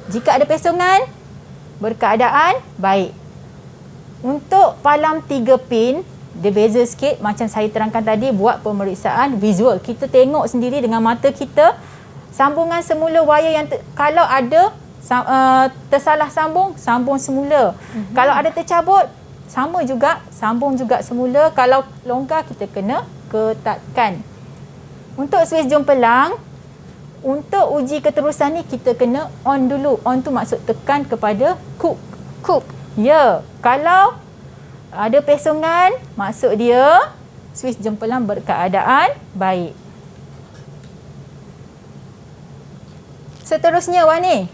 Jika ada pesongan, berkeadaan baik. Untuk palam 3 pin, dia beza sikit macam saya terangkan tadi, buat pemeriksaan visual. Kita tengok sendiri dengan mata kita sambungan semula wayar yang kalau ada tersalah sambung semula. Kalau ada tercabut, sambung juga semula. Kalau longgar, kita kena ketatkan. Untuk switch jumpelang, untuk uji keterusan ni kita kena on dulu. On tu maksud tekan kepada cook. Ya, kalau ada pesongan, maksud dia switch jempelang berkeadaan baik. Seterusnya Wani,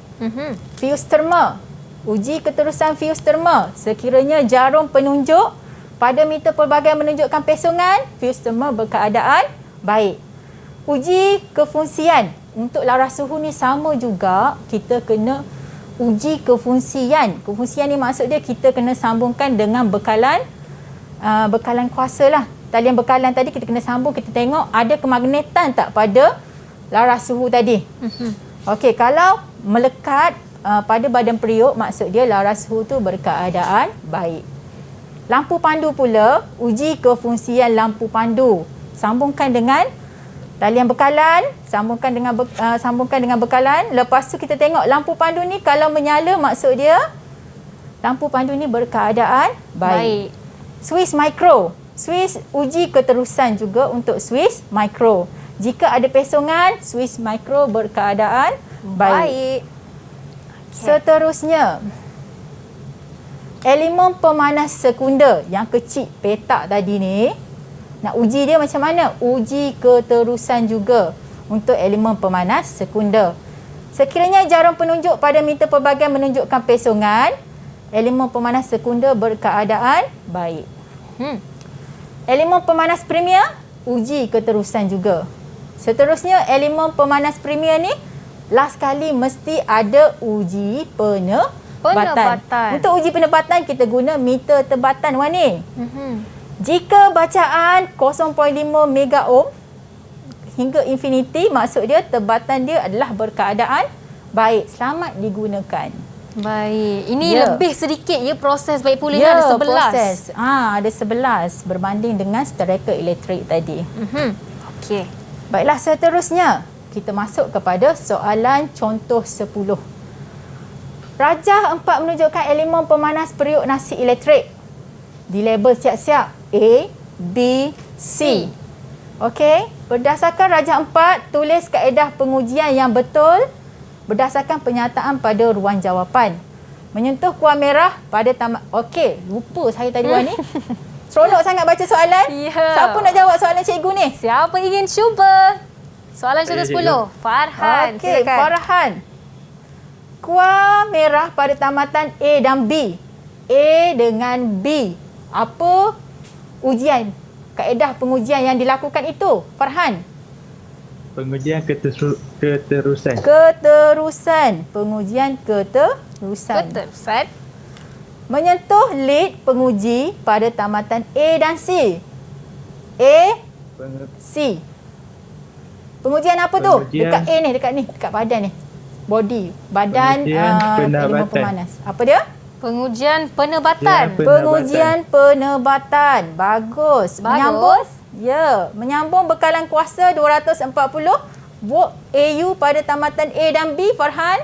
fuse terma. Uji keterusan fuse terma. Sekiranya jarum penunjuk pada meter pelbagai menunjukkan pesongan, fuse terma berkeadaan baik. Uji kefungsian. Untuk laras suhu ni sama juga, kita kena uji kefungsian. Kefungsian ni maksud dia kita kena sambungkan dengan bekalan kuasa lah. Talian bekalan tadi kita kena sambung, kita tengok ada kemagnetan tak pada laras suhu tadi. Okey, kalau melekat pada badan periuk, maksud dia laras suhu tu berkeadaan baik. Lampu pandu pula, uji kefungsian lampu pandu. Sambungkan dengan talian bekalan, sambungkan dengan bekalan. Lepas tu kita tengok lampu pandu ni kalau menyala, maksud dia lampu pandu ni berkeadaan baik. Swiss micro. Swiss uji keterusan juga untuk Swiss micro. Jika ada pesongan, Swiss micro berkeadaan baik. Seterusnya, elemen pemanas sekunder yang kecil petak tadi ni, nak uji dia macam mana? Uji keterusan juga untuk elemen pemanas sekunder. Sekiranya jarum penunjuk pada meter pelbagai menunjukkan pesongan, elemen pemanas sekunder berkeadaan baik. Elemen pemanas premier, uji keterusan juga. Seterusnya, elemen pemanas premier ni last kali mesti ada uji penebatan. Untuk uji penebatan kita guna meter tebatan Wani. Jika bacaan 0.5 mega ohm hingga infinity, maksud dia tebatan dia adalah berkeadaan baik, selamat digunakan. Baik. Ini Ya. lebih sedikit ya proses baik pulih ada 11. proses. Ada 11 berbanding dengan stereka elektrik tadi. Okey. Baiklah, seterusnya kita masuk kepada soalan contoh 10. Rajah 4 menunjukkan elemen pemanas periuk nasi elektrik. Dilabel siap-siap A, B, C. Okey, berdasarkan rajah 4, tulis kaedah pengujian yang betul berdasarkan penyataan pada ruang jawapan. Menyentuh kuah merah pada tamat. Okey, lupa saya tadi Wani. Seronok sangat baca soalan. Ya. Siapa nak jawab soalan cikgu ni? Siapa ingin cuba? Soalan contoh 10. Farhan, Okey, silakan. Farhan. Kuah merah pada tamatan A dan B. A dengan B. Apa ujian? Kaedah pengujian yang dilakukan itu, Farhan. Pengujian keterusan. Keterusan. Pengujian keterusan. Keterusan. Menyentuh lid penguji pada tamatan A dan C. A, C. Pengujian apa tu? Pengujian- Dekat A ni, dekat badan ni. Body, badan Pengujian elemen penabatan. pemanas. Apa dia? Pengujian penebatan. Pengujian penebatan. Bagus. Menyambung. Ya, menyambung bekalan kuasa 240 volt AU pada tamatan A dan B, Farhan.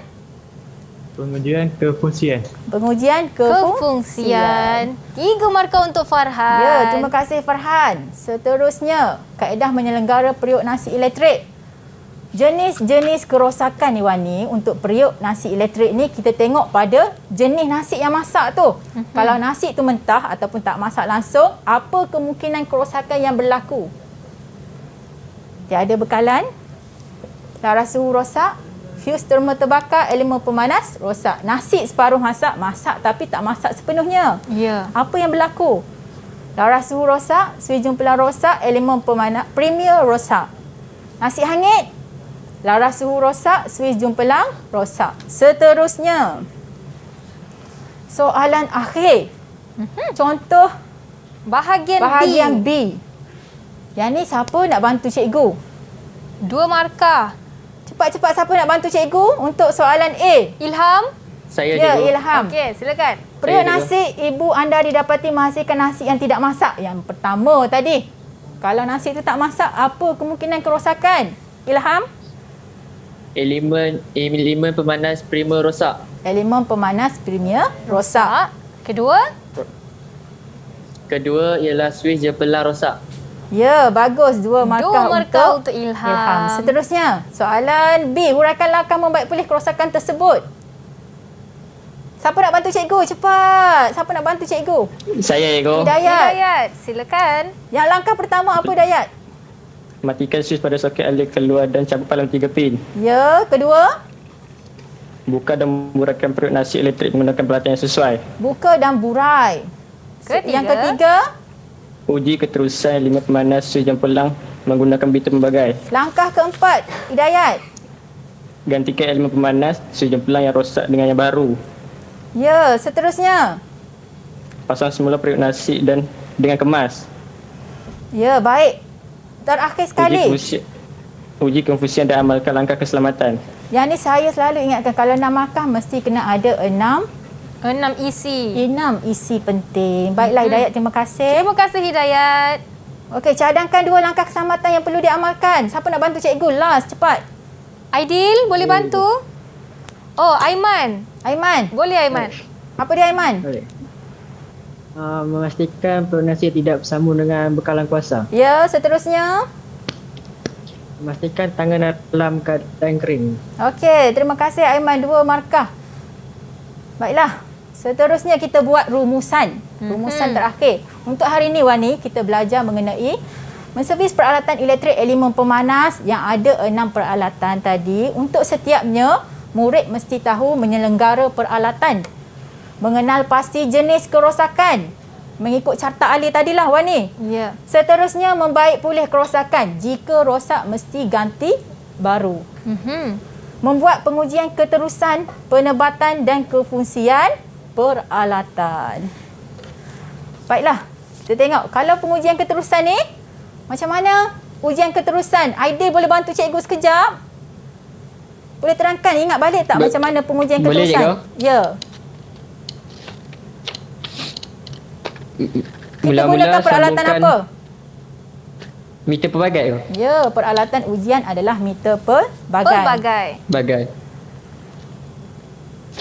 Pengujian kefungsian. Pengujian Kefungsian. 3 markah untuk Farhan. Ya, terima kasih Farhan. Seterusnya, kaedah menyelenggara periuk nasi elektrik. Jenis-jenis kerosakan ni Wani, untuk periuk nasi elektrik ni kita tengok pada jenis nasi yang masak tu. Kalau nasi tu mentah ataupun tak masak langsung, apa kemungkinan kerosakan yang berlaku? Tiada bekalan, darah suhu rosak, fuse terma terbakar, elemen pemanas rosak. Nasi separuh masak, masak tapi tak masak sepenuhnya. Ya. Apa yang berlaku? Darah suhu rosak, sui jumpelan rosak, elemen pemanas premier rosak. Nasi hangit, darah suhu rosak, sui jumpelang rosak. Seterusnya, soalan akhir. Contoh Bahagian, B. B. Yang ni siapa nak bantu cikgu? 2 markah. Cepat-cepat siapa nak bantu cikgu untuk soalan A? Ilham. Saya Ya, cikgu. Ilham. Okey, silakan. Periuk Saya nasi ibu anda didapati menghasilkan nasi yang tidak masak. Yang pertama tadi. Kalau nasi itu tak masak, apa kemungkinan kerosakan? Ilham? Elemen pemanas primer rosak. Elemen pemanas premier rosak. Kedua. Kedua ialah suis jempelan rosak. Ya, bagus. 2 markah, 2 markah untuk Ilham. Seterusnya, soalan B. Huraikan langkah membaik pulih kerosakan tersebut. Siapa nak bantu cikgu? Cepat. Siapa nak bantu cikgu? Saya cikgu. Hidayat. Silakan. Yang langkah pertama apa, Dayat? Matikan suis pada soket alir keluar dan cabut palang 3 pin. Ya, kedua. Buka dan murahkan periuk nasi elektrik menggunakan peralatan yang sesuai. Buka dan burai. Ketiga. Yang ketiga, Uji keterusan elemen pemanas suis jempelang menggunakan biter pembagai. langkah keempat, Hidayat. Gantikan elemen pemanas suis jempelang yang rosak dengan yang baru. Ya, seterusnya. Pasang semula periuk nasi dan dengan kemas. Ya, baik. Terakhir sekali. Uji konfusian dan amalkan langkah keselamatan. Yang ni saya selalu ingatkan, kalau nak makan mesti kena ada 6 isi. isi penting. Baiklah Hidayat, terima kasih. Terima kasih Hidayat. Okey, cadangkan 2 langkah keselamatan yang perlu diamalkan. Siapa nak bantu cikgu? Last, cepat. Aidil, boleh bantu? Oh, Aiman. Aiman. Boleh Aiman. Apa dia Aiman? Boleh. Memastikan periuk nasi tidak bersambung dengan bekalan kuasa. Ya, seterusnya. Memastikan tangan dalam keadaan kering. Okey, terima kasih Aiman. 2 markah. Baiklah. Seterusnya kita buat rumusan. Rumusan terakhir. Untuk hari ini Wani, kita belajar mengenai menservis peralatan elektrik elemen pemanas yang ada 6 peralatan tadi. Untuk setiapnya, murid mesti tahu menyelenggara peralatan. Mengenal pasti jenis kerosakan. Mengikut carta alih tadilah Wani. Ya. Seterusnya membaik pulih kerosakan. Jika rosak mesti ganti baru. Membuat pengujian keterusan, penebatan dan kefungsian peralatan. Baiklah, kita tengok kalau pengujian keterusan ni macam mana ujian keterusan. Aidil boleh bantu cikgu sekejap? Boleh terangkan, ingat balik tak macam mana pengujian Boleh, keterusan? Cikgu. Ya. Kita gunakan peralatan apa? Meter pelbagai ke? Ya, peralatan ujian adalah meter pelbagai. Pelbagai. Bagai.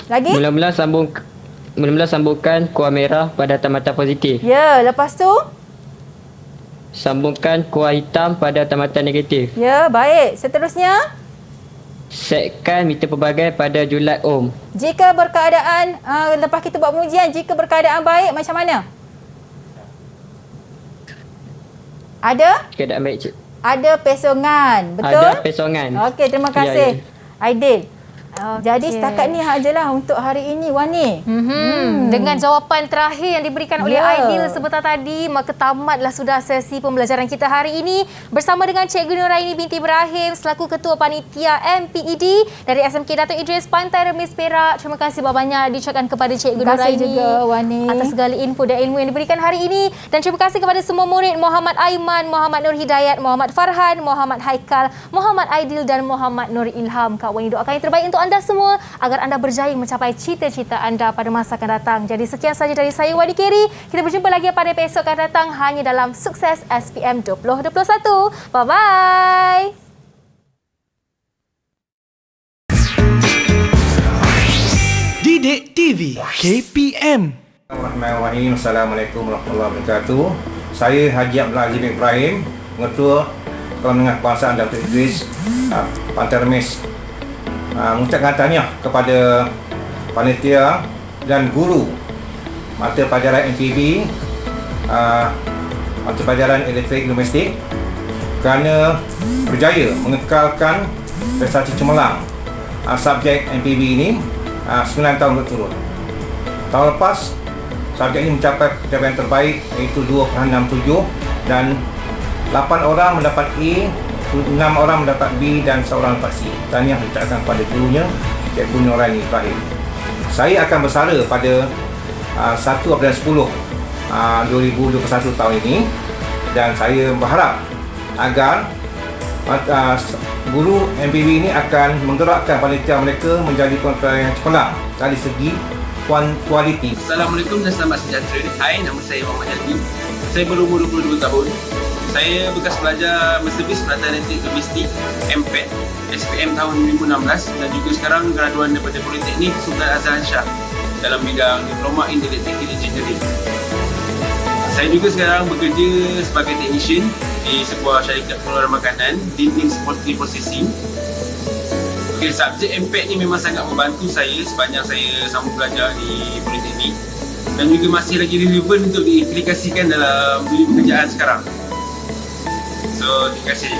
Lagi? Mula-mula sambungkan kuah merah pada tamatan positif. Ya, lepas tu? Sambungkan kuah hitam pada tamatan negatif. Ya, baik. Seterusnya? Setkan meter pelbagai pada julat ohm. Jika berkeadaan, lepas kita buat pengujian, jika berkeadaan baik, macam mana? Ada? Keadaan baik, Cik. Ada pesongan. Betul? Ada pesongan. Okey, terima Ya, kasih. ya. Aidil. Okey. Jadi setakat ni ajalah untuk hari ini, Wani. Dengan jawapan terakhir yang diberikan oleh Ya. Aidil sebentar tadi, maka tamatlah sudah sesi pembelajaran kita hari ini bersama dengan Cikgu Nuraini binti Ibrahim selaku Ketua Panitia MPED dari SMK Datuk Idris Pantai Remis Perak. Terima kasih banyak diucapkan kepada Cikgu Terima kasih Nuraini juga, Wani. atas segala info dan ilmu yang diberikan hari ini, dan terima kasih kepada semua murid Muhammad Aiman, Muhammad Nur Hidayat, Muhammad Farhan, Muhammad Haikal, Muhammad Aidil dan Muhammad Nur Ilham. Kak Wani doakan yang terbaik untuk anda semua agar anda berjaya mencapai cita-cita anda pada masa akan datang. Jadi sekian saja dari saya, Wani Keri. Kita berjumpa lagi pada episod akan datang hanya dalam Sukses SPM 2021. Bye-bye. Didik TV KPM. Bismillahirrahmanirrahim. Assalamualaikum warahmatullahi wabarakatuh. Saya Haji Abdul Aziz bin Ibrahim, Pengetua Sekolah Menengah Kebangsaan Datuk Idris Pantai Remis. Mengucapkan tahniah kepada panitia dan guru mata pelajaran MPB, mata pelajaran elektrik domestik kerana berjaya mengekalkan prestasi cemerlang subjek MPB ini 9 tahun berturut. Tahun lepas subjek ini mencapai pencapaian terbaik iaitu 2.67 dan 8 orang mendapat A, 6 orang mendapat B dan seorang dapat C. Tahniah diucapkan kepada gurunya, Cikgu Nuraini Ibrahim. Saya akan bersara pada 1 April 10 2021 tahun ini, dan saya berharap agar guru MPB ini akan menggerakkan panitia mereka menjadi panitia yang cemerlang dari segi kualiti. Assalamualaikum dan selamat sejahtera. Hai, nama saya Muhammad Yaldi. Saya berumur 22 tahun. Saya bekas pelajar Mercedes Pelatihan Elektrik Domestik MPET SPM tahun 2016 dan juga sekarang graduan daripada Politeknik Sultan Azhar Shah dalam bidang Diploma in Electrical Engineering. Saya juga sekarang bekerja sebagai teknisian di sebuah syarikat pengeluaran makanan, dinding poultry processing. Okay, subjek MPET ni memang sangat membantu saya sepanjang saya sambung belajar di Politeknik dan juga masih lagi relevan untuk diaplikasikan dalam dunia pekerjaan sekarang. So, terima kasih.